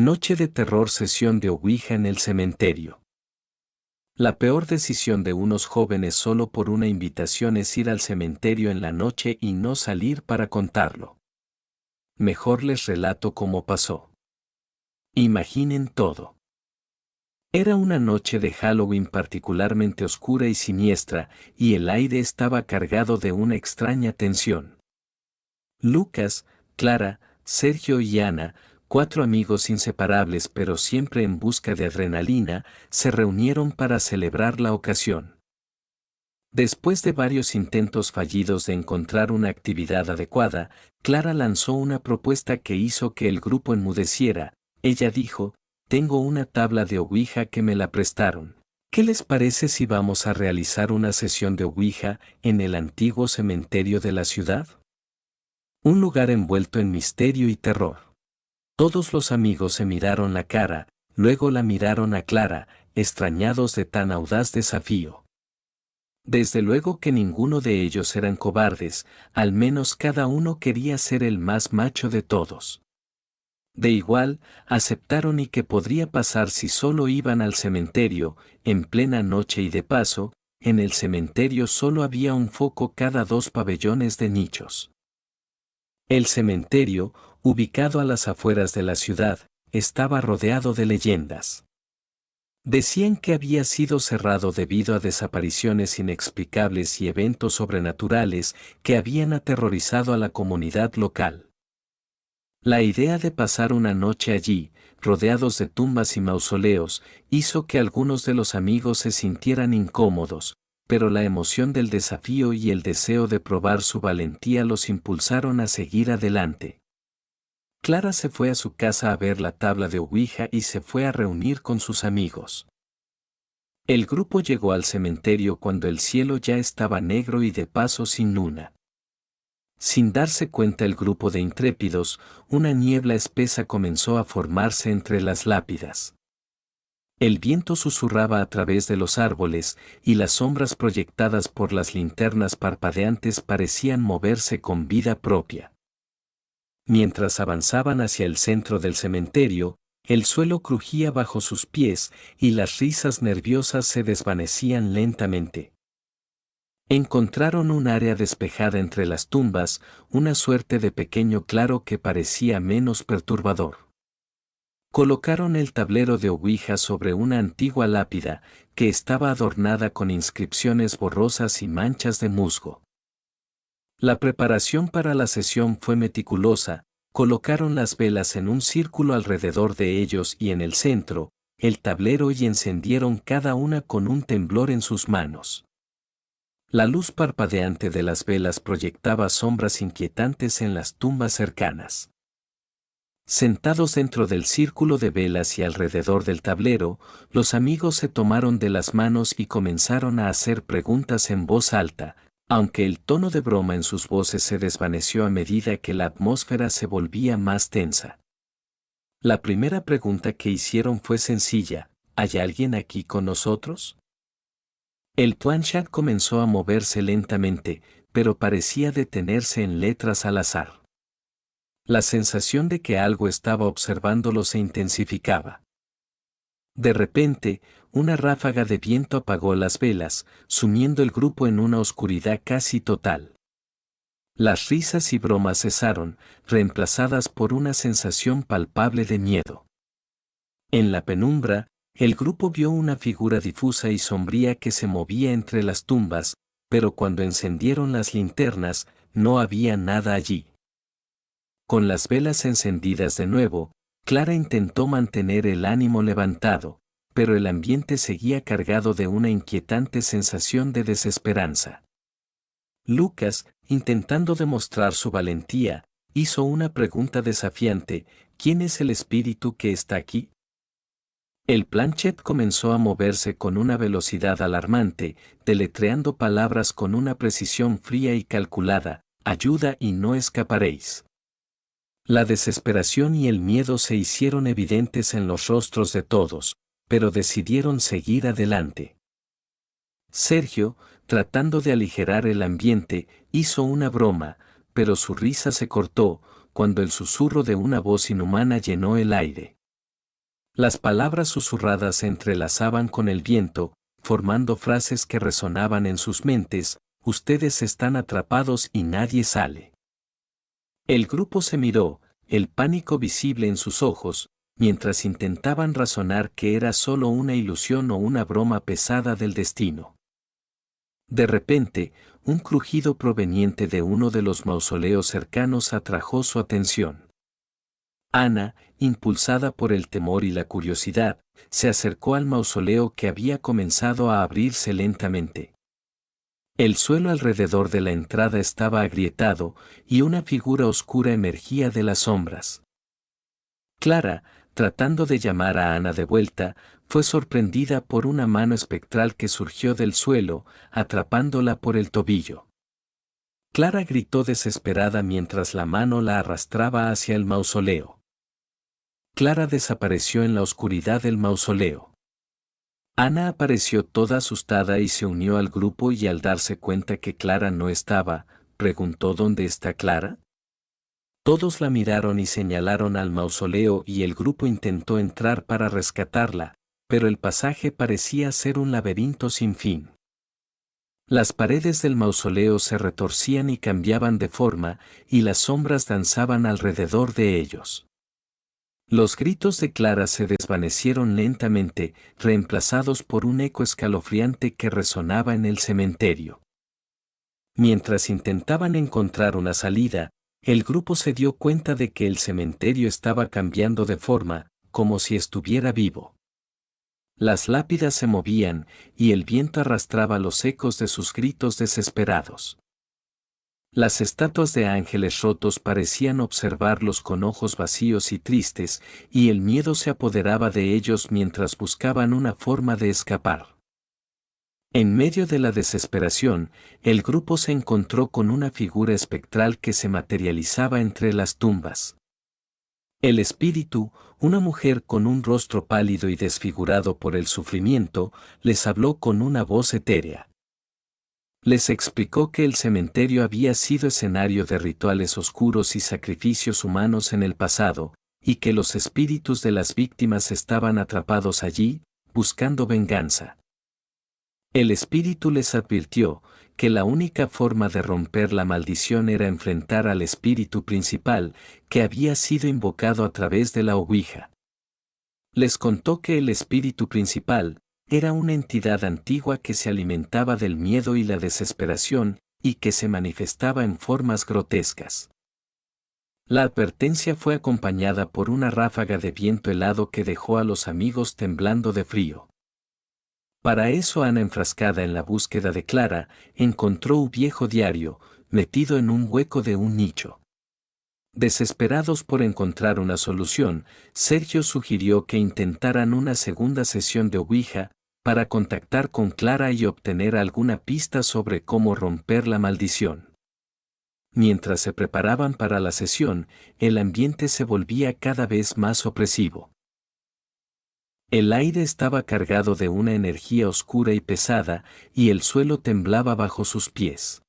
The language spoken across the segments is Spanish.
Noche de terror, sesión de Ouija en el cementerio. La peor decisión de unos jóvenes solo por una invitación es ir al cementerio en la noche y no salir para contarlo. Mejor les relato cómo pasó. Imaginen todo. Era una noche de Halloween particularmente oscura y siniestra, y el aire estaba cargado de una extraña tensión. Lucas, Clara, Sergio y Ana, 4 amigos inseparables pero siempre en busca de adrenalina, se reunieron para celebrar la ocasión. Después de varios intentos fallidos de encontrar una actividad adecuada, Clara lanzó una propuesta que hizo que el grupo enmudeciera. Ella dijo: «Tengo una tabla de Ouija que me la prestaron. ¿Qué les parece si vamos a realizar una sesión de Ouija en el antiguo cementerio de la ciudad?» Un lugar envuelto en misterio y terror. Todos los amigos se miraron la cara, luego la miraron a Clara, extrañados de tan audaz desafío. Desde luego que ninguno de ellos eran cobardes, al menos cada uno quería ser el más macho de todos. De igual, aceptaron y que podría pasar si solo iban al cementerio, en plena noche y de paso, en el cementerio solo había un foco cada 2 pabellones de nichos. El cementerio, ubicado a las afueras de la ciudad, estaba rodeado de leyendas. Decían que había sido cerrado debido a desapariciones inexplicables y eventos sobrenaturales que habían aterrorizado a la comunidad local. La idea de pasar una noche allí, rodeados de tumbas y mausoleos, hizo que algunos de los amigos se sintieran incómodos, pero la emoción del desafío y el deseo de probar su valentía los impulsaron a seguir adelante. Clara se fue a su casa a ver la tabla de Ouija y se fue a reunir con sus amigos. El grupo llegó al cementerio cuando el cielo ya estaba negro y de paso sin luna. Sin darse cuenta el grupo de intrépidos, una niebla espesa comenzó a formarse entre las lápidas. El viento susurraba a través de los árboles, y las sombras proyectadas por las linternas parpadeantes parecían moverse con vida propia. Mientras avanzaban hacia el centro del cementerio, el suelo crujía bajo sus pies y las risas nerviosas se desvanecían lentamente. Encontraron un área despejada entre las tumbas, una suerte de pequeño claro que parecía menos perturbador. Colocaron el tablero de Ouija sobre una antigua lápida, que estaba adornada con inscripciones borrosas y manchas de musgo. La preparación para la sesión fue meticulosa. Colocaron las velas en un círculo alrededor de ellos y en el centro, el tablero, y encendieron cada una con un temblor en sus manos. La luz parpadeante de las velas proyectaba sombras inquietantes en las tumbas cercanas. Sentados dentro del círculo de velas y alrededor del tablero, los amigos se tomaron de las manos y comenzaron a hacer preguntas en voz alta, aunque el tono de broma en sus voces se desvaneció a medida que la atmósfera se volvía más tensa. La primera pregunta que hicieron fue sencilla: ¿hay alguien aquí con nosotros? El planchette comenzó a moverse lentamente, pero parecía detenerse en letras al azar. La sensación de que algo estaba observándolo se intensificaba. De repente, una ráfaga de viento apagó las velas, sumiendo el grupo en una oscuridad casi total. Las risas y bromas cesaron, reemplazadas por una sensación palpable de miedo. En la penumbra, el grupo vio una figura difusa y sombría que se movía entre las tumbas, pero cuando encendieron las linternas, no había nada allí. Con las velas encendidas de nuevo, Clara intentó mantener el ánimo levantado, pero el ambiente seguía cargado de una inquietante sensación de desesperanza. Lucas, intentando demostrar su valentía, hizo una pregunta desafiante: ¿quién es el espíritu que está aquí? El planchette comenzó a moverse con una velocidad alarmante, deletreando palabras con una precisión fría y calculada: ayuda y no escaparéis. La desesperación y el miedo se hicieron evidentes en los rostros de todos, pero decidieron seguir adelante. Sergio, tratando de aligerar el ambiente, hizo una broma, pero su risa se cortó cuando el susurro de una voz inhumana llenó el aire. Las palabras susurradas se entrelazaban con el viento, formando frases que resonaban en sus mentes: ustedes están atrapados y nadie sale. El grupo se miró, el pánico visible en sus ojos, mientras intentaban razonar que era solo una ilusión o una broma pesada del destino. De repente, un crujido proveniente de uno de los mausoleos cercanos atrajo su atención. Ana, impulsada por el temor y la curiosidad, se acercó al mausoleo que había comenzado a abrirse lentamente. El suelo alrededor de la entrada estaba agrietado y una figura oscura emergía de las sombras. Clara, tratando de llamar a Ana de vuelta, fue sorprendida por una mano espectral que surgió del suelo, atrapándola por el tobillo. Clara gritó desesperada mientras la mano la arrastraba hacia el mausoleo. Clara desapareció en la oscuridad del mausoleo. Ana apareció toda asustada y se unió al grupo, y al darse cuenta que Clara no estaba, preguntó: ¿dónde está Clara? Todos la miraron y señalaron al mausoleo, y el grupo intentó entrar para rescatarla, pero el pasaje parecía ser un laberinto sin fin. Las paredes del mausoleo se retorcían y cambiaban de forma, y las sombras danzaban alrededor de ellos. Los gritos de Clara se desvanecieron lentamente, reemplazados por un eco escalofriante que resonaba en el cementerio. Mientras intentaban encontrar una salida, el grupo se dio cuenta de que el cementerio estaba cambiando de forma, como si estuviera vivo. Las lápidas se movían, y el viento arrastraba los ecos de sus gritos desesperados. Las estatuas de ángeles rotos parecían observarlos con ojos vacíos y tristes, y el miedo se apoderaba de ellos mientras buscaban una forma de escapar. En medio de la desesperación, el grupo se encontró con una figura espectral que se materializaba entre las tumbas. El espíritu, una mujer con un rostro pálido y desfigurado por el sufrimiento, les habló con una voz etérea. Les explicó que el cementerio había sido escenario de rituales oscuros y sacrificios humanos en el pasado, y que los espíritus de las víctimas estaban atrapados allí, buscando venganza. El espíritu les advirtió que la única forma de romper la maldición era enfrentar al espíritu principal, que había sido invocado a través de la Ouija. Les contó que el espíritu principal era una entidad antigua que se alimentaba del miedo y la desesperación, y que se manifestaba en formas grotescas. La advertencia fue acompañada por una ráfaga de viento helado que dejó a los amigos temblando de frío. Para eso Ana, enfrascada en la búsqueda de Clara, encontró un viejo diario, metido en un hueco de un nicho. Desesperados por encontrar una solución, Sergio sugirió que intentaran una segunda sesión de Ouija, para contactar con Clara y obtener alguna pista sobre cómo romper la maldición. Mientras se preparaban para la sesión, el ambiente se volvía cada vez más opresivo. El aire estaba cargado de una energía oscura y pesada, y el suelo temblaba bajo sus pies.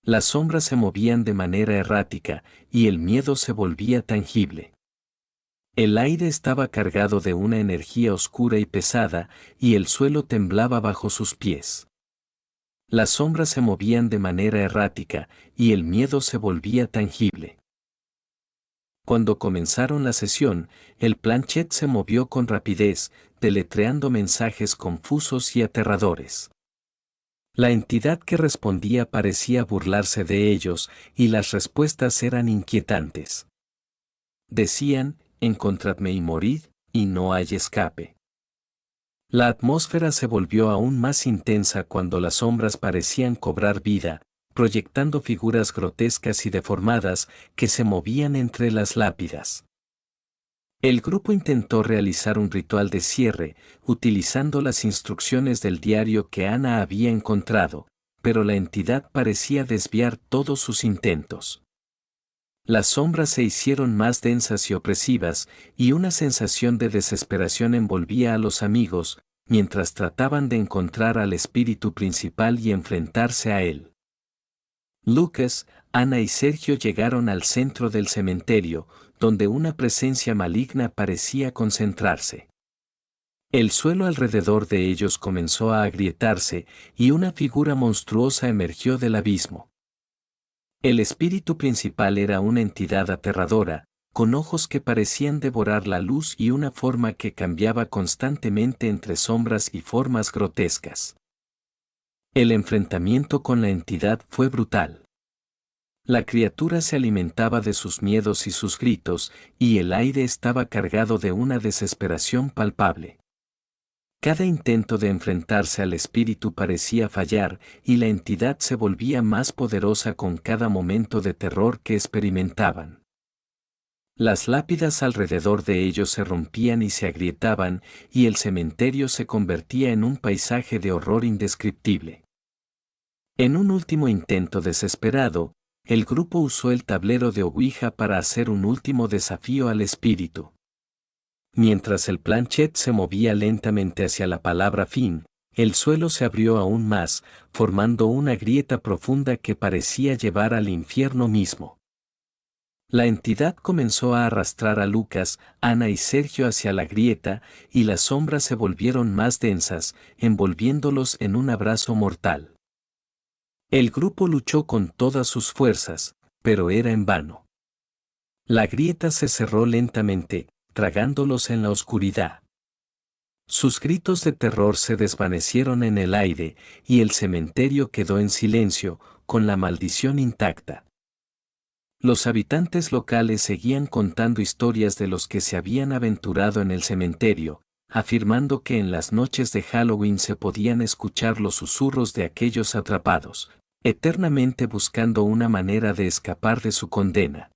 Las sombras se movían de manera errática, y el miedo se volvía tangible. El aire estaba cargado de una energía oscura y pesada, y el suelo temblaba bajo sus pies. Las sombras se movían de manera errática, y el miedo se volvía tangible. Cuando comenzaron la sesión, el planchet se movió con rapidez, deletreando mensajes confusos y aterradores. La entidad que respondía parecía burlarse de ellos, y las respuestas eran inquietantes. Decían: encontradme y morid, y no hay escape. La atmósfera se volvió aún más intensa cuando las sombras parecían cobrar vida, proyectando figuras grotescas y deformadas que se movían entre las lápidas. El grupo intentó realizar un ritual de cierre, utilizando las instrucciones del diario que Ana había encontrado, pero la entidad parecía desviar todos sus intentos. Las sombras se hicieron más densas y opresivas, y una sensación de desesperación envolvía a los amigos, mientras trataban de encontrar al espíritu principal y enfrentarse a él. Lucas, Ana y Sergio llegaron al centro del cementerio, donde una presencia maligna parecía concentrarse. El suelo alrededor de ellos comenzó a agrietarse y una figura monstruosa emergió del abismo. El espíritu principal era una entidad aterradora, con ojos que parecían devorar la luz y una forma que cambiaba constantemente entre sombras y formas grotescas. El enfrentamiento con la entidad fue brutal. La criatura se alimentaba de sus miedos y sus gritos, y el aire estaba cargado de una desesperación palpable. Cada intento de enfrentarse al espíritu parecía fallar, y la entidad se volvía más poderosa con cada momento de terror que experimentaban. Las lápidas alrededor de ellos se rompían y se agrietaban, y el cementerio se convertía en un paisaje de horror indescriptible. En un último intento desesperado, el grupo usó el tablero de Ouija para hacer un último desafío al espíritu. Mientras el planchet se movía lentamente hacia la palabra fin, el suelo se abrió aún más, formando una grieta profunda que parecía llevar al infierno mismo. La entidad comenzó a arrastrar a Lucas, Ana y Sergio hacia la grieta, y las sombras se volvieron más densas, envolviéndolos en un abrazo mortal. El grupo luchó con todas sus fuerzas, pero era en vano. La grieta se cerró lentamente, tragándolos en la oscuridad. Sus gritos de terror se desvanecieron en el aire, y el cementerio quedó en silencio, con la maldición intacta. Los habitantes locales seguían contando historias de los que se habían aventurado en el cementerio, afirmando que en las noches de Halloween se podían escuchar los susurros de aquellos atrapados, eternamente buscando una manera de escapar de su condena.